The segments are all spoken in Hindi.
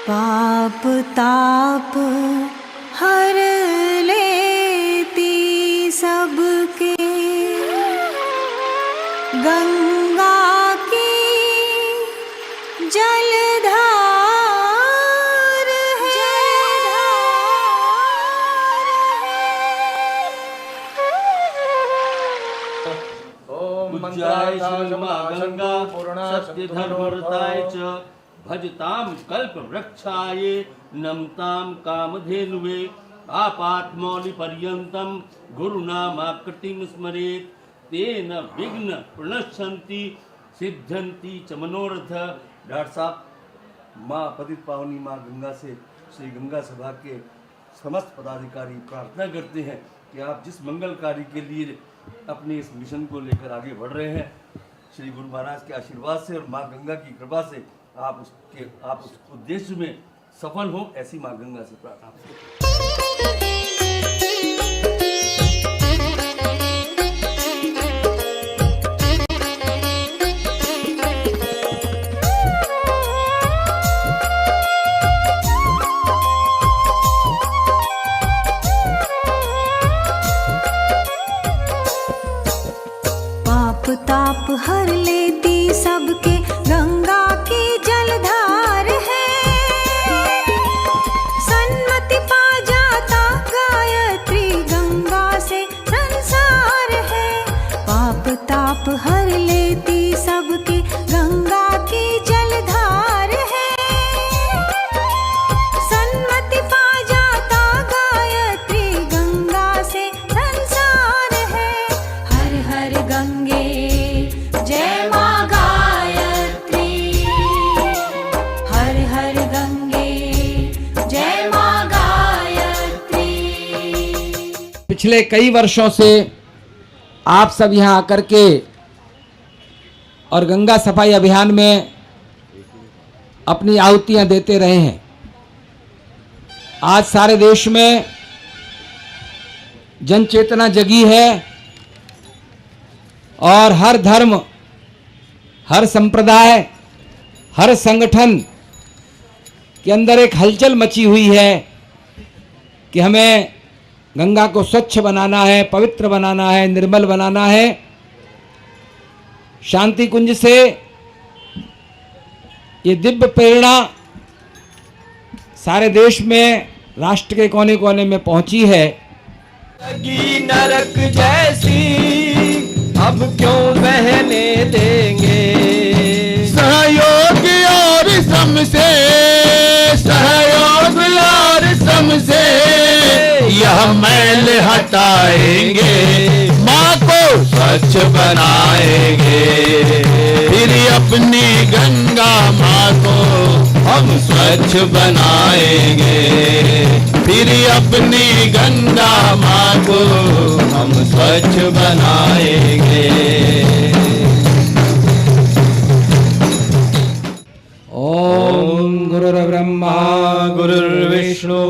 पाप ताप हर लेती सबके, गंगा की जलधार है। पूज्याय श्री मां गंगा सत्य धर्मरताय च भजताम कल्प वृक्षाय नमताम कामधेनुवे आपातमौलि पर्यंतम गुरुनामाकृतिम स्मरेत तेन विघ्न प्रणश्यन्ति सिद्ध्यन्ति च मनोरथ। डॉक्टर साहब, माँ पतित पावनी माँ गंगा से श्री गंगा सभा के समस्त पदाधिकारी प्रार्थना करते हैं कि आप जिस मंगल कार्य के लिए अपने इस मिशन को लेकर आगे बढ़ रहे हैं, श्री गुरु महाराज के आशीर्वाद से और माँ गंगा की कृपा से आप उस उद्देश्य में सफल हों, ऐसी माँ गंगा से प्रार्थना। ताप हर लेती सबके, गंगा की जलधार है। सन्मति पा जाता गायत्री, गंगा से संसार है। पाप ताप हर लेती सबके, गंगा की जलधार है। सन्मति पा जाता गायत्री, गंगा से संसार है। हर हर गंगे जय माँ गायत्री, हर हर गंगे जय माँ गायत्री। पिछले कई वर्षों से आप सब यहाँ आकर के और गंगा सफाई अभियान में अपनी आहुतियाँ देते रहे हैं। आज सारे देश में जन चेतना जगी है और हर धर्म, हर संप्रदाय, हर संगठन के अंदर एक हलचल मची हुई है कि हमें गंगा को स्वच्छ बनाना है, पवित्र बनाना है, निर्मल बनाना है। शांति कुंज से ये दिव्य प्रेरणा सारे देश में, राष्ट्र के कोने कोने में पहुंची है। नरक जैसी अब क्यों बहने देंगे, सहयोग और समसे, सहयोग और समसे यह मैल हटाएंगे, माँ को स्वच्छ बनाएंगे। फिर अपनी गंगा माँ को हम स्वच्छ बनाएंगे, फिर अपनी गंगा माँ को हम स्वच्छ बनाएंगे। ओम गुरुर्ब्रह्मा गुरुर्विष्णु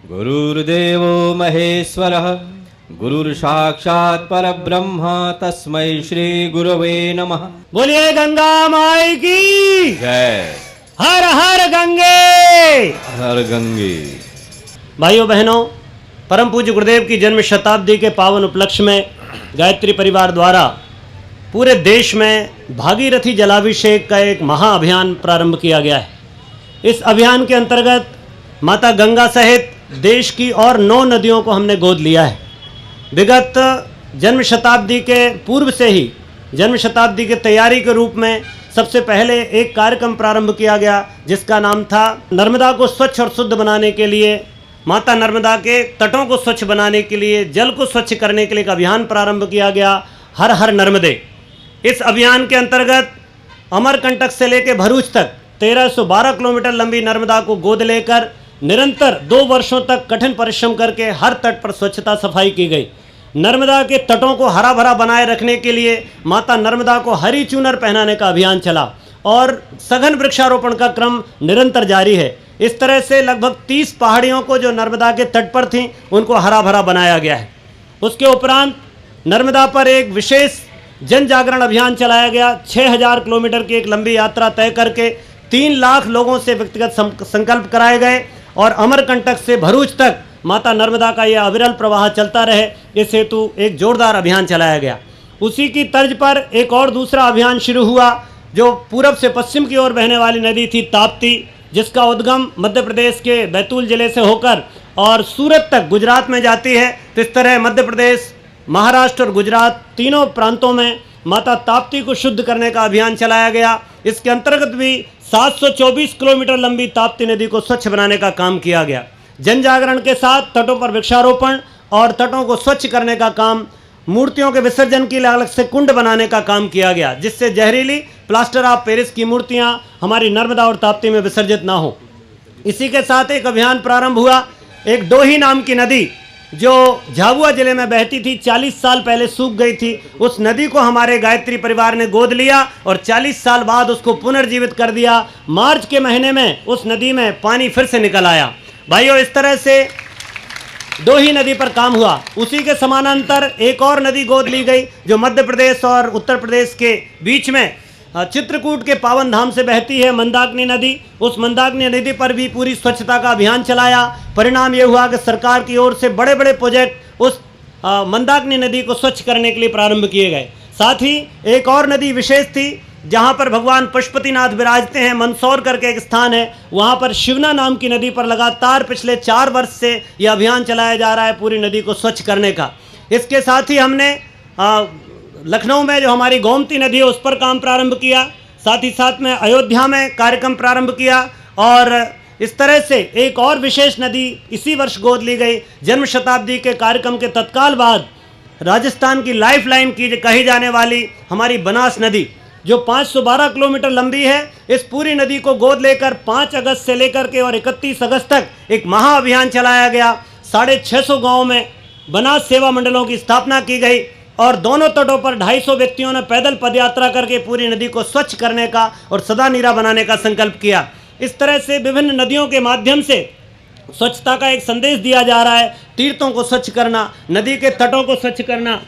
गुरुर्देवो महेश्वरः, गुरुर्साक्षात् परब्रह्म तस्मै श्री गुरवे नमः। बोलिए गंगा माई की जय। हर हर गंगे। हर गंगे। भाइयों बहनों, परम पूज्य गुरुदेव की जन्म शताब्दी के पावन उपलक्ष्य में गायत्री परिवार द्वारा पूरे देश में भागीरथी जलाभिषेक का एक महाअभियान प्रारंभ किया गया है। इस अभियान के अंतर्गत माता गंगा सहित देश की और 9 नदियों को हमने गोद लिया है। विगत जन्म शताब्दी के पूर्व से ही जन्म शताब्दी की तैयारी के रूप में सबसे पहले एक कार्यक्रम प्रारंभ किया गया जिसका नाम था नर्मदा को स्वच्छ और शुद्ध बनाने के लिए, माता नर्मदा के तटों को स्वच्छ बनाने के लिए, जल को स्वच्छ करने के लिए एक अभियान प्रारंभ किया गया, हर हर नर्मदे। इस अभियान के अंतर्गत अमरकंटक से लेकर भरूच तक 1312 किलोमीटर लंबी नर्मदा को गोद लेकर निरंतर 2 वर्षों तक कठिन परिश्रम करके हर तट पर स्वच्छता सफाई की गई। नर्मदा के तटों को हरा भरा बनाए रखने के लिए माता नर्मदा को हरी चूनर पहनाने का अभियान चला और सघन वृक्षारोपण का क्रम निरंतर जारी है। इस तरह से लगभग 30 पहाड़ियों को जो नर्मदा के तट पर थीं उनको हरा भरा बनाया गया है। उसके उपरांत नर्मदा पर एक विशेष जन जागरण अभियान चलाया गया। 6000 किलोमीटर की एक लंबी यात्रा तय करके 3 लाख लोगों से व्यक्तिगत संकल्प कराए गए और अमरकंटक से भरूच तक माता नर्मदा का यह अविरल प्रवाह चलता रहे, इस हेतु एक जोरदार अभियान चलाया गया। उसी की तर्ज पर एक और दूसरा अभियान शुरू हुआ जो पूरब से पश्चिम की ओर बहने वाली नदी थी ताप्ती, जिसका उद्गम मध्य प्रदेश के बैतूल जिले से होकर और सूरत तक गुजरात में जाती है। तो इस तरह मध्य प्रदेश, महाराष्ट्र और गुजरात तीनों प्रांतों में माता ताप्ती को शुद्ध करने का अभियान चलाया गया। इसके अंतर्गत भी 724 किलोमीटर लंबी ताप्ती नदी को स्वच्छ बनाने का काम किया गया। जन जागरण के साथ तटों पर वृक्षारोपण और तटों को स्वच्छ करने का काम, मूर्तियों के विसर्जन के लिए अलग से कुंड बनाने का काम किया गया, जिससे जहरीली प्लास्टर ऑफ पेरिस की मूर्तियां हमारी नर्मदा और ताप्ती में विसर्जित ना हो। इसी के साथ एक अभियान प्रारंभ हुआ। एक डोही नाम की नदी जो झाबुआ जिले में बहती थी, 40 साल पहले सूख गई थी, उस नदी को हमारे गायत्री परिवार ने गोद लिया और 40 साल बाद उसको पुनर्जीवित कर दिया। मार्च के महीने में उस नदी में पानी फिर से निकल आया। भाइयों, इस तरह से डोही नदी पर काम हुआ। उसी के समानांतर एक और नदी गोद ली गई जो मध्य प्रदेश और उत्तर प्रदेश के बीच में चित्रकूट के पावन धाम से बहती है, मंदाकिनी नदी। उस मंदाकिनी नदी पर भी पूरी स्वच्छता का अभियान चलाया। परिणाम ये हुआ कि सरकार की ओर से बड़े बड़े प्रोजेक्ट उस मंदाकिनी नदी को स्वच्छ करने के लिए प्रारंभ किए गए। साथ ही एक और नदी विशेष थी जहाँ पर भगवान पशुपतिनाथ विराजते हैं, मंदसौर करके एक स्थान है, वहाँ पर शिवना नाम की नदी पर लगातार पिछले 4 वर्ष से यह अभियान चलाया जा रहा है पूरी नदी को स्वच्छ करने का। इसके साथ ही हमने लखनऊ में जो हमारी गोमती नदी है उस पर काम प्रारंभ किया। साथ ही साथ में अयोध्या में कार्यक्रम प्रारंभ किया और इस तरह से एक और विशेष नदी इसी वर्ष गोद ली गई। जन्म शताब्दी के कार्यक्रम के तत्काल बाद राजस्थान की लाइफ लाइन की कही जाने वाली हमारी बनास नदी जो 512 किलोमीटर लंबी है, इस पूरी नदी को गोद लेकर 5 अगस्त से लेकर के और 31 अगस्त तक एक महाअभियान चलाया गया। 650 गाँव में बनास सेवा मंडलों की स्थापना की गई और दोनों तटों पर 250 व्यक्तियों ने पैदल पदयात्रा करके पूरी नदी को स्वच्छ करने का और सदा नीरा बनाने का संकल्प किया। इस तरह से विभिन्न नदियों के माध्यम से स्वच्छता का एक संदेश दिया जा रहा है। तीर्थों को स्वच्छ करना, नदी के तटों को स्वच्छ करना,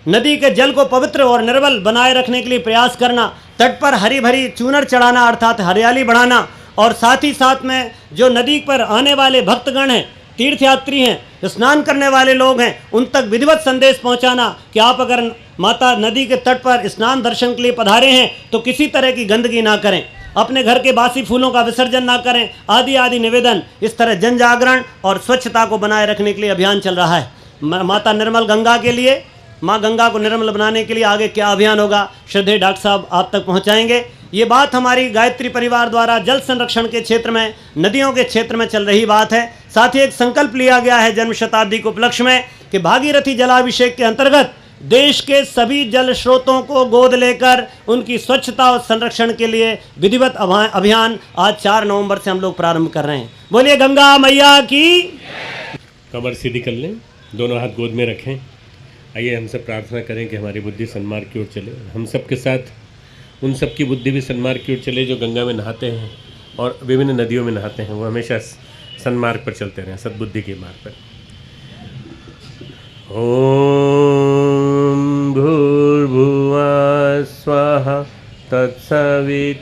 नदी के जल को पवित्र और निर्मल बनाए रखने के लिए प्रयास करना, तट पर हरी भरी चूनर चढ़ाना अर्थात हरियाली बढ़ाना और साथ ही साथ में जो नदी पर आने वाले भक्तगण हैं, तीर्थयात्री हैं, स्नान करने वाले लोग हैं, उन तक विधिवत संदेश पहुंचाना कि आप अगर माता नदी के तट पर स्नान दर्शन के लिए पधारे हैं तो किसी तरह की गंदगी ना करें, अपने घर के बासी फूलों का विसर्जन ना करें, आदि आदि निवेदन। इस तरह जन जागरण और स्वच्छता को बनाए रखने के लिए अभियान चल रहा है। माता निर्मल गंगा के लिए, माँ गंगा को निर्मल बनाने के लिए आगे क्या अभियान होगा, श्रद्धेय डॉक्टर साहब आप तक पहुँचाएंगे। ये बात हमारी गायत्री परिवार द्वारा जल संरक्षण के क्षेत्र में, नदियों के क्षेत्र में चल रही बात है। साथ ही एक संकल्प लिया गया है जन्म शताब्दी के उपलक्ष्य में कि भागीरथी जलाभिषेक के अंतर्गत देश के सभी जल स्रोतों को गोद लेकर उनकी स्वच्छता और संरक्षण के लिए विधिवत अभियान आज 4 नवंबर से हम लोग प्रारंभ कर रहे हैं। बोलिए गंगा मैया की। कमर सीधी कर लें, दोनों हाथ गोद में रखें। आइए हम सब प्रार्थना करें कि हमारी बुद्धि सन्मार्ग की ओर चले। हम सब के साथ उन सब की बुद्धि भी सन्मार्ग की ओर चले जो गंगा में नहाते हैं और विभिन्न नदियों में नहाते हैं। वो हमेशा सन्मार्ग पर चलते रहें, सद्बुद्धि के मार्ग पर। ओम भूर्भुवः स्वः तत्सवितुर्वरेण्यं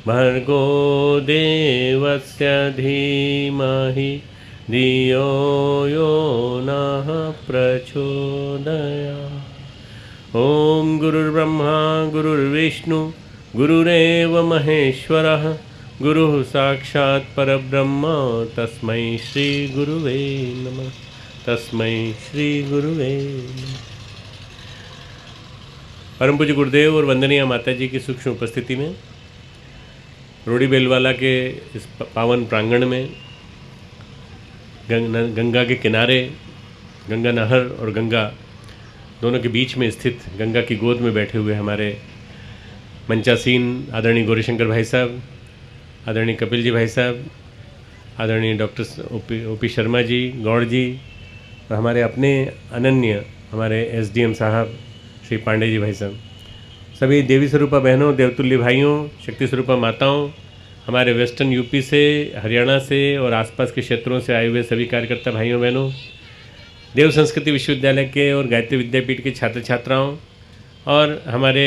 भर्गो देवस्य धीमहि धियो यो नः प्रचोदयात्। ओम गुरुर्ब्रह्मा गुरुर्विष्णु गुरुरेव महेश्वरः गुरुः साक्षात् परब्रह्म तस्मै श्री गुरुवे नमः। तस्मै श्री गुरुवे नमः। परम पूज्य गुरुदेव और वंदनीय माता जी की सूक्ष्म उपस्थिति में रोडी बेलवाला के इस पावन प्रांगण में गंगा के किनारे, गंगा नहर और गंगा दोनों के बीच में स्थित गंगा की गोद में बैठे हुए हमारे मंचासीन आदरणीय गौरीशंकर भाई साहब, आदरणीय कपिल जी भाई साहब, आदरणीय डॉक्टर ओपी शर्मा जी, गौड़ जी और हमारे अपने अनन्य हमारे एसडीएम साहब श्री पांडे जी भाई साहब, सभी देवी स्वरूपा बहनों, देवतुल्य भाइयों, शक्ति स्वरूपा माताओं, हमारे वेस्टर्न यूपी से, हरियाणा से और आसपास के क्षेत्रों से आए हुए सभी कार्यकर्ता भाइयों बहनों, देव संस्कृति विश्वविद्यालय के और गायत्री विद्यापीठ के छात्र छात्राओं और हमारे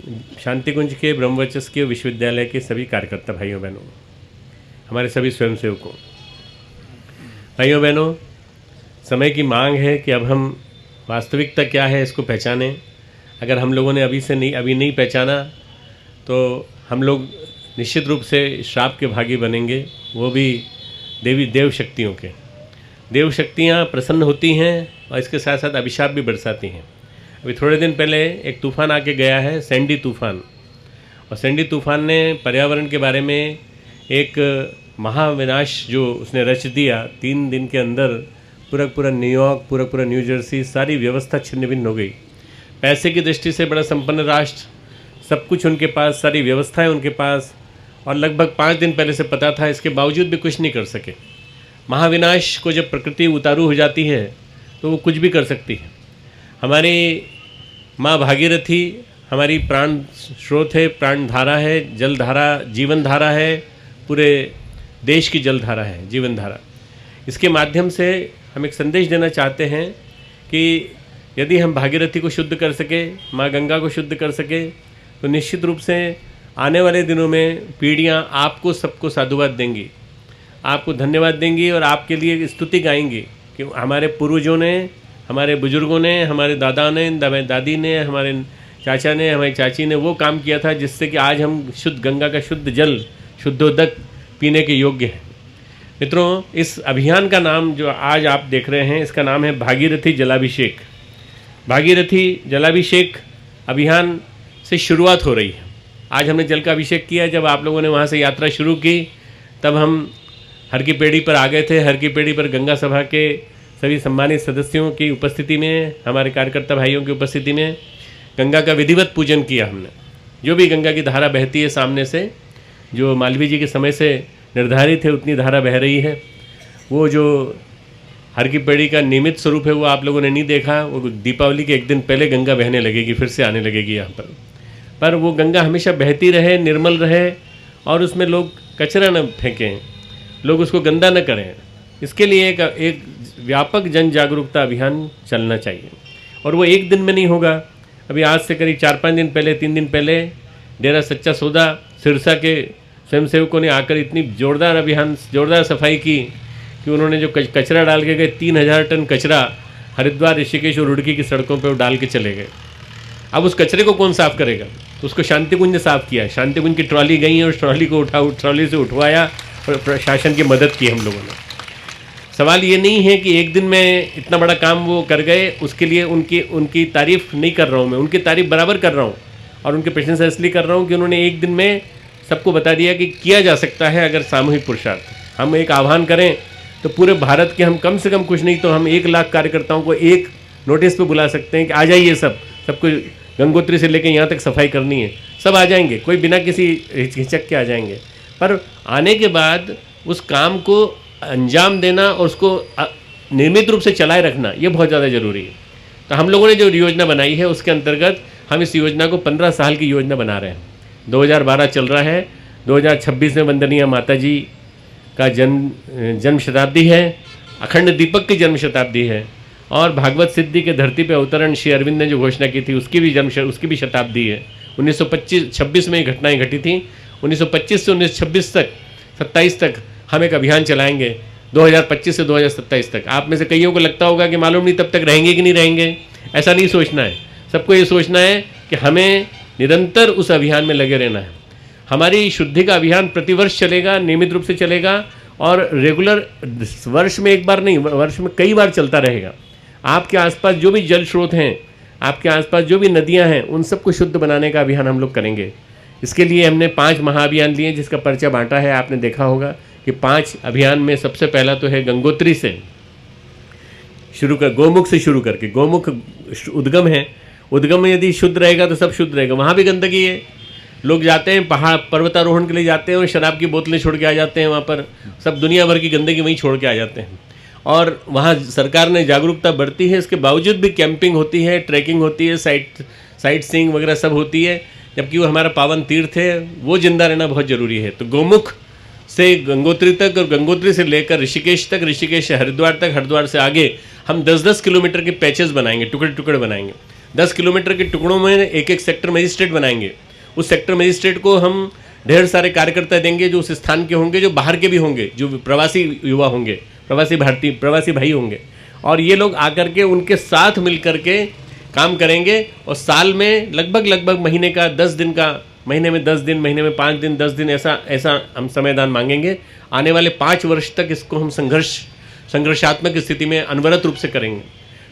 शांति कुंज के ब्रह्मवचस्कीय विश्वविद्यालय के सभी कार्यकर्ता भाइयों बहनों, हमारे सभी स्वयंसेवकों, भाइयों बहनों, समय की मांग है कि अब हम वास्तविकता क्या है इसको पहचानें। अगर हम लोगों ने अभी नहीं पहचाना तो हम लोग निश्चित रूप से श्राप के भागी बनेंगे, वो भी देव शक्तियों के। देव शक्तियाँ प्रसन्न होती हैं और इसके साथ साथ अभिशाप भी बरसाती हैं। अभी थोड़े दिन पहले एक तूफ़ान आके गया है, सैंडी तूफ़ान, और सैंडी तूफ़ान ने पर्यावरण के बारे में एक महाविनाश जो उसने रच दिया। 3 दिन के अंदर पूरा न्यूयॉर्क, पूरा न्यू जर्सी, सारी व्यवस्था छिन्न भिन्न हो गई। पैसे की दृष्टि से बड़ा संपन्न राष्ट्र, सब कुछ उनके पास, सारी व्यवस्थाएं उनके पास, और लगभग 5 दिन पहले से पता था, इसके बावजूद भी कुछ नहीं कर सके। महाविनाश को जब प्रकृति उतारू हो जाती है तो वो कुछ भी कर सकती है। हमारी माँ भागीरथी हमारी प्राण स्रोत है, प्राण धारा है, जल धारा, जीवन धारा है, पूरे देश की जल धारा है, जीवन धारा। इसके माध्यम से हम एक संदेश देना चाहते हैं कि यदि हम भागीरथी को शुद्ध कर सके, माँ गंगा को शुद्ध कर सके, तो निश्चित रूप से आने वाले दिनों में पीढ़ियाँ आपको सबको साधुवाद देंगी, आपको धन्यवाद देंगी और आपके लिए स्तुति गाएंगी कि हमारे पूर्वजों ने, हमारे बुजुर्गों ने, हमारे दादा ने, दादी ने, हमारे चाचा ने, हमारी चाची ने वो काम किया था जिससे कि आज हम शुद्ध गंगा का शुद्ध जल, शुद्धोदक पीने के योग्य हैं। मित्रों, इस अभियान का नाम जो आज आप देख रहे हैं, इसका नाम है भागीरथी जलाभिषेक। भागीरथी जलाभिषेक अभियान से शुरुआत हो रही है। आज हमने जल का अभिषेक किया। जब आप लोगों ने वहाँ से यात्रा शुरू की तब हम हर की पेड़ी पर आ गए थे। हर की पेड़ी पर गंगा सभा के सभी सम्मानित सदस्यों की उपस्थिति में, हमारे कार्यकर्ता भाइयों की उपस्थिति में गंगा का विधिवत पूजन किया हमने। जो भी गंगा की धारा बहती है सामने से, जो मालवीय जी के समय से निर्धारित है उतनी धारा बह रही है। वो जो हर की पेड़ी का नियमित स्वरूप है वो आप लोगों ने नहीं देखा। वो दीपावली के एक दिन पहले गंगा बहने लगेगी, फिर से आने लगेगी यहाँ पर वो गंगा हमेशा बहती रहे, निर्मल रहे, और उसमें लोग कचरा न फेंकें, लोग उसको गंदा न करें। इसके लिए एक व्यापक जन जागरूकता अभियान चलना चाहिए। और वो एक दिन में नहीं होगा। अभी आज से करीब 4-5 दिन पहले, 3 दिन पहले डेरा सच्चा सौदा सिरसा के स्वयंसेवकों ने आकर इतनी जोरदार अभियान, जोरदार सफाई की कि उन्होंने जो कचरा डाल के गए, 3000 टन कचरा हरिद्वार, ऋषिकेश और रुड़की की सड़कों पर डाल के चले गए। अब उस कचरे को कौन साफ़ करेगा? तो उसको शांति कुंज ने साफ़ किया। शांति कुंज की ट्रॉली गई है, उस ट्रॉली को ट्रॉली से उठवाया और प्रशासन की मदद की हम लोगों ने। सवाल ये नहीं है कि एक दिन में इतना बड़ा काम वो कर गए, उसके लिए उनकी तारीफ़ नहीं कर रहा हूँ मैं, उनकी तारीफ़ बराबर कर रहा हूँ और उनके प्रशंसा इसलिए कर रहा हूँ कि उन्होंने एक दिन में सबको बता दिया कि किया जा सकता है अगर सामूहिक पुरुषार्थ। हम एक आह्वान करें तो पूरे भारत के हम कम से कम कुछ नहीं तो हम 1 लाख कार्यकर्ताओं को एक नोटिस पे बुला सकते हैं कि आ जाइए, सबको गंगोत्री से लेकर यहाँ तक सफाई करनी है। सब आ जाएंगे, कोई बिना किसी हिचक के आ जाएंगे। पर आने के बाद उस काम को अंजाम देना और उसको नियमित रूप से चलाए रखना, ये बहुत ज़्यादा ज़रूरी है। तो हम लोगों ने जो योजना बनाई है उसके अंतर्गत हम इस योजना को 15 साल की योजना बना रहे हैं। 2012 चल रहा है, 2026 में वंदनीय माता जी का जन्म शताब्दी है, अखंड दीपक की जन्म शताब्दी है, और भागवत सिद्धि के धरती पे अवतरण श्री अरविंद ने जो घोषणा की थी उसकी भी शताब्दी है। 1926 में ये घटनाएं घटी थी। 1925 से 1926 तक, 27 तक हम एक अभियान चलाएंगे, 2025 से 2027 तक। आप में से कईयों को लगता होगा कि मालूम नहीं तब तक रहेंगे कि नहीं रहेंगे। ऐसा नहीं सोचना है। सबको ये सोचना है कि हमें निरंतर उस अभियान में लगे रहना है। हमारी शुद्धि का अभियान प्रतिवर्ष चलेगा, नियमित रूप से चलेगा, और रेगुलर, वर्ष में एक बार नहीं, वर्ष में कई बार चलता रहेगा। आपके आसपास जो भी जल स्रोत हैं, आपके आसपास जो भी नदियां हैं, उन सबको शुद्ध बनाने का अभियान हम लोग करेंगे। इसके लिए हमने 5 महाअभियान लिए जिसका पर्चा बांटा है। आपने देखा होगा कि 5 अभियान में सबसे पहला तो है गंगोत्री से शुरू कर, गोमुख से शुरू करके। गोमुख उद्गम है, उद्गम में यदि शुद्ध रहेगा तो सब शुद्ध रहेगा। वहाँ भी गंदगी है, लोग जाते हैं पहाड़ पर्वतारोहण के लिए जाते हैं और शराब की बोतलें छोड़ के आ जाते हैं। वहाँ पर सब दुनिया भर की गंदगी वहीं छोड़ के आ जाते हैं। और वहाँ सरकार ने जागरूकता बढ़ती है, इसके बावजूद भी कैंपिंग होती है, ट्रैकिंग होती है, साइट सीइंग वगैरह सब होती है, जबकि वो हमारा पावन तीर्थ है, वो जिंदा रहना बहुत ज़रूरी है। तो गोमुख से गंगोत्री तक और गंगोत्री से लेकर ऋषिकेश तक, ऋषिकेश से हरिद्वार तक, हरिद्वार से आगे हम 10-10 किलोमीटर के पैचेस बनाएंगे, टुकड़े टुकड़े बनाएंगे। 10 किलोमीटर के टुकड़ों में एक एक सेक्टर मजिस्ट्रेट बनाएंगे। उस सेक्टर मजिस्ट्रेट को हम ढेर सारे कार्यकर्ता देंगे जो उस स्थान के होंगे, जो बाहर के भी होंगे, जो प्रवासी युवा होंगे, प्रवासी भाई होंगे, और ये लोग आकर के उनके साथ मिल कर के काम करेंगे। और साल में लगभग महीने का 10 दिन का, महीने में 10 दिन, महीने में 5 दिन, 10 दिन, ऐसा हम समयदान मांगेंगे। आने वाले 5 वर्ष तक इसको हम संघर्षात्मक स्थिति में अनवरत रूप से करेंगे।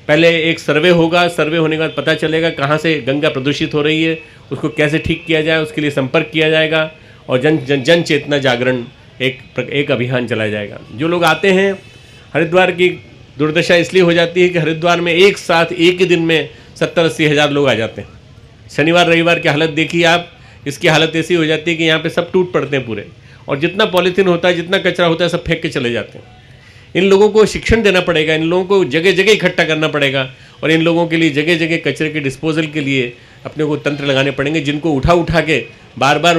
पहले एक सर्वे होगा, सर्वे होने के बाद पता चलेगा कहाँ से गंगा प्रदूषित हो रही है, उसको कैसे ठीक किया जाए, उसके लिए संपर्क किया जाएगा, और जन चेतना जागरण एक अभियान चलाया जाएगा। जो लोग आते हैं, हरिद्वार की दुर्दशा इसलिए हो जाती है कि हरिद्वार में एक साथ एक ही दिन में 70-80 हज़ार लोग आ जाते हैं। शनिवार रविवार की हालत देखिए आप, इसकी हालत ऐसी हो जाती है कि यहाँ पे सब टूट पड़ते हैं पूरे, और जितना पॉलीथीन होता है, जितना कचरा होता है, सब फेंक के चले जाते हैं। इन लोगों को शिक्षण देना पड़ेगा, इन लोगों को जगह जगह इकट्ठा करना पड़ेगा, और इन लोगों के लिए जगह जगह कचरे के डिस्पोजल के लिए अपने को तंत्र लगाने पड़ेंगे, जिनको उठा के बार बार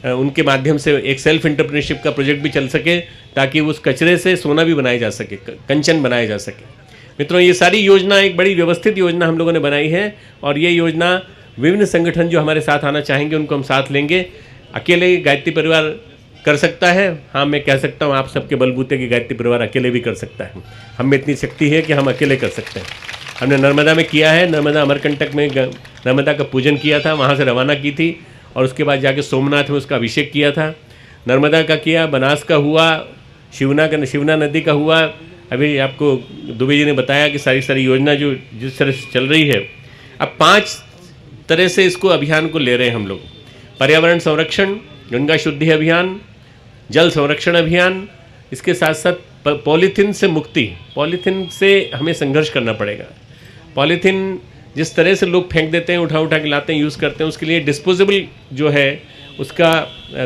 उनके माध्यम से एक सेल्फ एंटरप्रेन्योरशिप का प्रोजेक्ट भी चल सके, ताकि उस कचरे से सोना भी बनाया जा सके, कंचन बनाया जा सके। मित्रों, ये सारी योजना एक बड़ी व्यवस्थित योजना हम लोगों ने बनाई है, और ये योजना विभिन्न संगठन जो हमारे साथ आना चाहेंगे उनको हम साथ लेंगे। अकेले गायत्री परिवार कर सकता है, हाँ मैं कह सकता हूँ आप सबके बलबूते की गायत्री परिवार अकेले भी कर सकता है। हम में इतनी शक्ति है कि हम अकेले कर सकते हैं। हमने नर्मदा में किया है, नर्मदा अमरकंटक में नर्मदा का पूजन किया था, वहाँ से रवाना की थी, और उसके बाद जाके सोमनाथ में उसका अभिषेक किया था। नर्मदा का किया, बनास का हुआ, शिवना नदी का हुआ। अभी आपको दुबे जी ने बताया कि सारी योजना जो जिस तरह से चल रही है, अब 5 तरह से इसको अभियान को ले रहे हैं हम लोग। पर्यावरण संरक्षण, गंगा शुद्धि अभियान, जल संरक्षण अभियान, इसके साथ साथ पॉलीथीन से मुक्ति। पॉलीथीन से हमें संघर्ष करना पड़ेगा। पॉलीथीन जिस तरह से लोग फेंक देते हैं, उठा के लाते हैं, यूज़ करते हैं, उसके लिए डिस्पोजेबल जो है उसका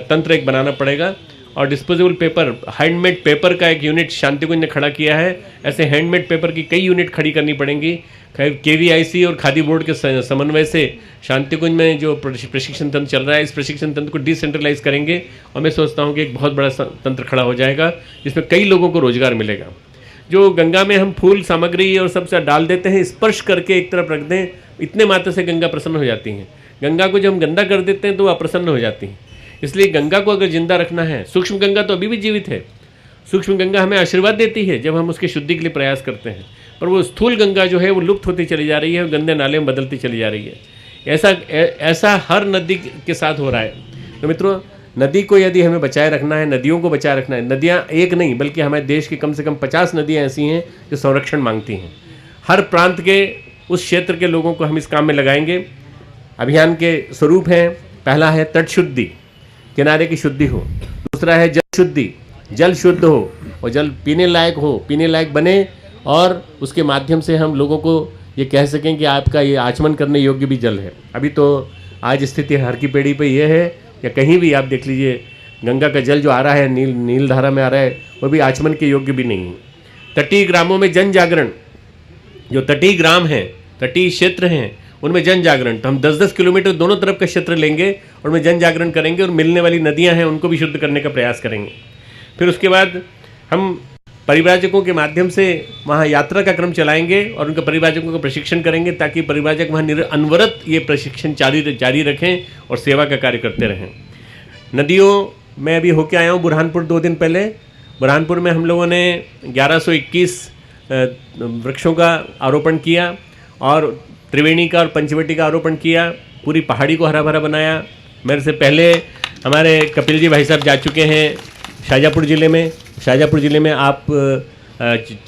तंत्र एक बनाना पड़ेगा। और डिस्पोजेबल पेपर, हैंडमेड पेपर का एक यूनिट शांतिकुंज ने खड़ा किया है। ऐसे हैंडमेड पेपर की कई यूनिट खड़ी करनी पड़ेंगी। KVIC और खादी बोर्ड के समन्वय से शांतिकुंज में जो प्रशिक्षण तंत्र चल रहा है, इस प्रशिक्षण तंत्र को डिसेंट्रलाइज करेंगे, और मैं सोचता हूँ कि एक बहुत बड़ा तंत्र खड़ा हो जाएगा जिसमें कई लोगों को रोजगार मिलेगा। जो गंगा में हम फूल सामग्री और सब डाल देते हैं, स्पर्श करके एक तरफ रख दें, इतने मात्र से गंगा प्रसन्न हो जाती हैं। गंगा को जब हम गंदा कर देते हैं तो वह अप्रसन्न हो जाती हैं। इसलिए गंगा को अगर जिंदा रखना है, सूक्ष्म गंगा तो अभी भी जीवित है, सूक्ष्म गंगा हमें आशीर्वाद देती है जब हम उसकी शुद्धि के लिए प्रयास करते हैं, पर वो स्थूल गंगा जो है वो लुप्त होती चली जा रही है, गंदे नाले में बदलती चली जा रही है। ऐसा हर नदी के साथ हो रहा है। तो मित्रों, नदी को यदि हमें बचाए रखना है, नदियों को बचाए रखना है, नदियाँ एक नहीं बल्कि हमारे देश की कम से कम 50 नदियाँ ऐसी हैं जो संरक्षण मांगती हैं। हर प्रांत के उस क्षेत्र के लोगों को हम इस काम में लगाएंगे। अभियान के स्वरूप हैं, पहला है तट शुद्धि, किनारे की शुद्धि हो। दूसरा है जल शुद्धि, जल शुद्ध हो और जल पीने लायक हो, पीने लायक बने, और उसके माध्यम से हम लोगों को ये कह सकें कि आपका ये आचमन करने योग्य भी जल है। अभी तो आज स्थिति हर की पेड़ी पे ये है, या कहीं भी आप देख लीजिए, गंगा का जल जो आ रहा है नील धारा में आ रहा है, वो भी आचमन के योग्य भी नहीं है। तटीय ग्रामों में जन जागरण, जो तटीय ग्राम हैं, तटीय क्षेत्र हैं, उनमें जन जागरण। तो हम 10-10 किलोमीटर दोनों तरफ का क्षेत्र लेंगे और उनमें जन जागरण करेंगे, और मिलने वाली नदियां हैं उनको भी शुद्ध करने का प्रयास करेंगे। फिर उसके बाद हम परिव्राजकों के माध्यम से वहाँ यात्रा का क्रम चलाएंगे और उनके परिव्राजकों का प्रशिक्षण करेंगे, ताकि परिव्राजक वहाँ अनवरत ये प्रशिक्षण जारी रखें और सेवा का कार्य करते रहें। नदियों में अभी होके आया हूँ बुरहानपुर 2 दिन पहले। बुरहानपुर में हम लोगों ने 1121 वृक्षों का आरोपण किया, और त्रिवेणी का और पंचवटी का आरोपण किया। पूरी पहाड़ी को हरा भरा बनाया। मेरे से पहले हमारे कपिल जी भाई साहब जा चुके हैं शाहजहाँपुर ज़िले में। शाहजहाँपुर ज़िले में आप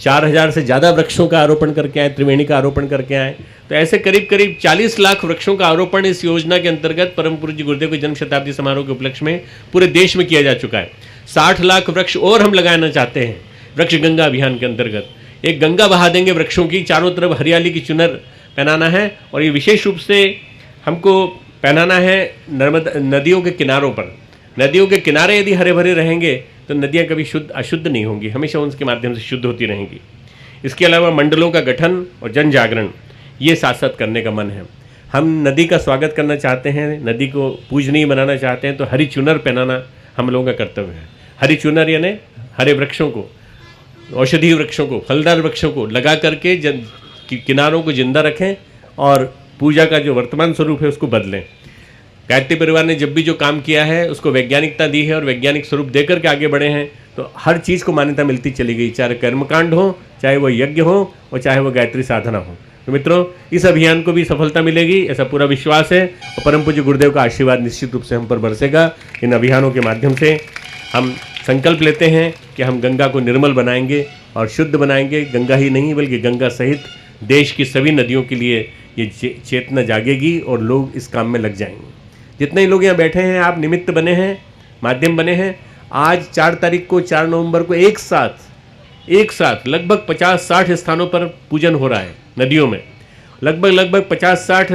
4000 से ज़्यादा वृक्षों का आरोपण करके आए, त्रिवेणी का आरोपण करके आए। तो ऐसे करीब 40 लाख वृक्षों का आरोपण इस योजना के अंतर्गत परम पूज्य जी गुरुदेव के जन्म शताब्दी समारोह के उपलक्ष्य में पूरे देश में किया जा चुका है। 60 लाख वृक्ष और हम लगाना चाहते हैं वृक्ष गंगा अभियान के अंतर्गत। एक गंगा बहा देंगे वृक्षों की, चारों तरफ हरियाली की चुनर पहनाना है, और ये विशेष रूप से हमको पहनाना है नर्मदा नदियों के किनारों पर। नदियों के किनारे यदि हरे भरे रहेंगे तो नदियाँ कभी अशुद्ध नहीं होंगी, हमेशा उनके माध्यम से शुद्ध होती रहेंगी। इसके अलावा मंडलों का गठन और जन जागरण, ये साथ साथ करने का मन है। हम नदी का स्वागत करना चाहते हैं, नदी को पूजनीय बनाना चाहते हैं, तो हरी चुनर पहनाना हम लोगों का कर्तव्य है। हरी चुनर यानी हरे वृक्षों को, औषधीय वृक्षों को, फलदार वृक्षों को लगा करके किनारों को जिंदा रखें और पूजा का जो वर्तमान स्वरूप है उसको बदलें। गायत्री परिवार ने जब भी जो काम किया है उसको वैज्ञानिकता दी है और वैज्ञानिक स्वरूप देकर के आगे बढ़े हैं, तो हर चीज़ को मान्यता मिलती चली गई, चाहे कर्मकांड हो, चाहे वो यज्ञ हो और चाहे वो गायत्री साधना हो। तो मित्रों, इस अभियान को भी सफलता मिलेगी ऐसा पूरा विश्वास है और परम पूज्य गुरुदेव का आशीर्वाद निश्चित रूप से हम पर बरसेगा। इन अभियानों के माध्यम से हम संकल्प लेते हैं कि हम गंगा को निर्मल बनाएंगे और शुद्ध बनाएंगे। गंगा ही नहीं बल्कि गंगा सहित देश की सभी नदियों के लिए ये चेतना जागेगी और लोग इस काम में लग जाएंगे। जितने लोग यहाँ बैठे हैं, आप निमित्त बने हैं, माध्यम बने हैं। आज 4 तारीख को, 4 नवंबर को एक साथ लगभग 50-60 स्थानों पर पूजन हो रहा है। नदियों में लगभग 50-60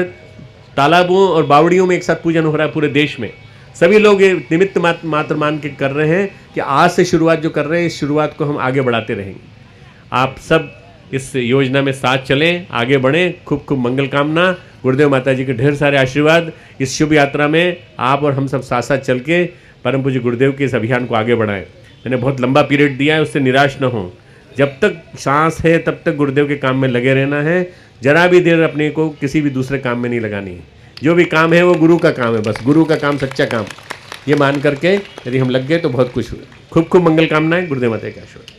तालाबों और बावड़ियों में एक साथ पूजन हो रहा है पूरे देश में। सभी लोग ये निमित्त मात्र मान के कर रहे हैं कि आज से शुरुआत जो कर रहे हैं, इस शुरुआत को हम आगे बढ़ाते रहेंगे। आप सब इस योजना में साथ चलें, आगे बढ़ें। खूब खूब मंगल कामना, गुरुदेव माता जी के ढेर सारे आशीर्वाद। इस शुभ यात्रा में आप और हम सब साथ साथ चल के परम पूज्य गुरुदेव के इस अभियान को आगे बढ़ाएं। मैंने बहुत लंबा पीरियड दिया है, उससे निराश न हो। जब तक सांस है तब तक गुरुदेव के काम में लगे रहना है। जरा भी देर अपने को किसी भी दूसरे काम में नहीं लगानी है। जो भी काम है वो गुरु का काम है, बस गुरु का काम सच्चा काम, ये मान करके यदि हम लग गए तो बहुत कुछ हुए। खूब खूब मंगल कामनाएं। गुरुदेव माता का आशीर्वाद।